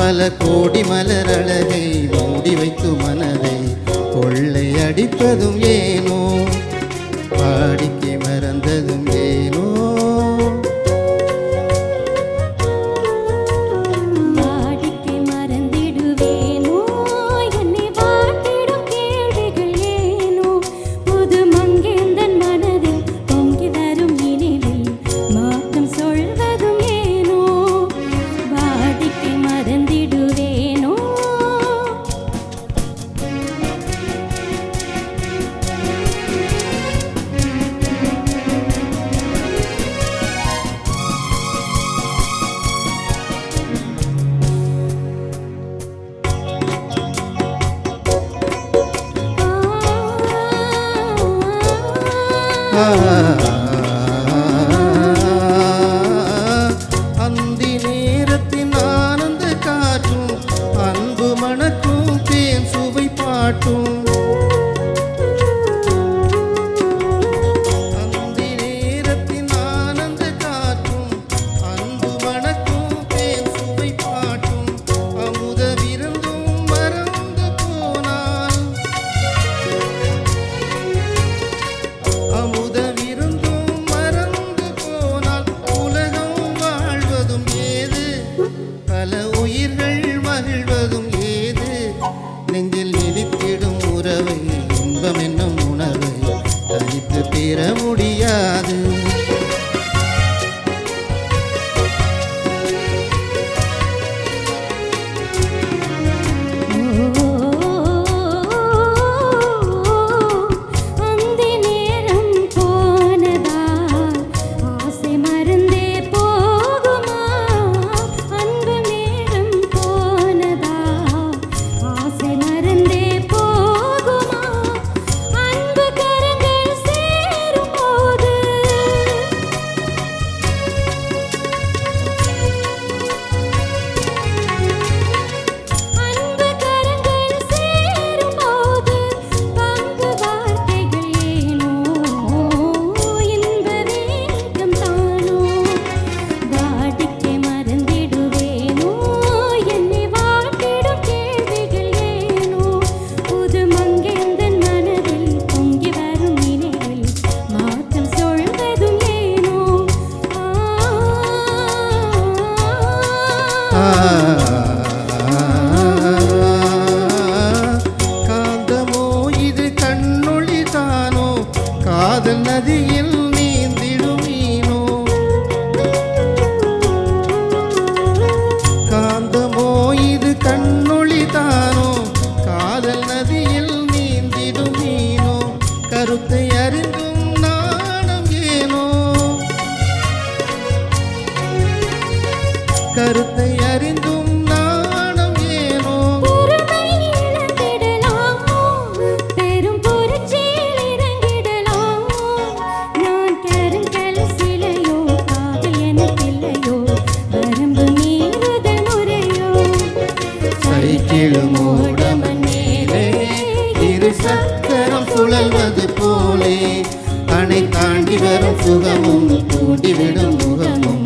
பல கோடி மலர் அழகை மூடி வைத்து மனதை கொள்ளை அடிப்பதும் ஏனோ வாடிக்கை மறந்ததும் ஏனோ அந்தி நேரத்தின் ஆனந்த காற்றும் அன்பு மணக்கும் தேன் சுவை பாட்டும் அந்தி நேரத்தின் ஆனந்த காற்றும் அன்பு மணக்கும் தேன் சுவை பாட்டும் அமுத விருந்தும் மறந்து போனால் அமுத விருந்தும் மறந்து போனால் உலகம் வாழ்வதும் ஏது பல உயிர்கள் மகிழ்வதும் ஏது நெஞ்சில் நிலைத்திடும் உறவை இன்பம் என்னும் உணர்வை தனித்து பெற முடியாது காந்தமோ இது கண்ணொளி தானோ காதல் நதியில் நீந்திடும் மீனோ காந்தமோ இது கண்ணொளி தானோ காதல் நதியில் நீந்திடும் மீனோ கருத்தை அறிந்தும் நாணம் ஏனோ கருத்தை அறிந்தும் நாணம் ஏனோ பெரும் பொருட்சியில் இறங்கிடலாமோ நான் கருங்கல் சிலையோ காதல் எனக்கில்லையோ வரம்பு மீறுதல் முறையோ சைக்கிளும் ஓடமன் மேலே இரு சக்கரம் சுழல்வது போலே அணை தாண்டி வரும் சுகமும் கூடிவிடும் முகமும்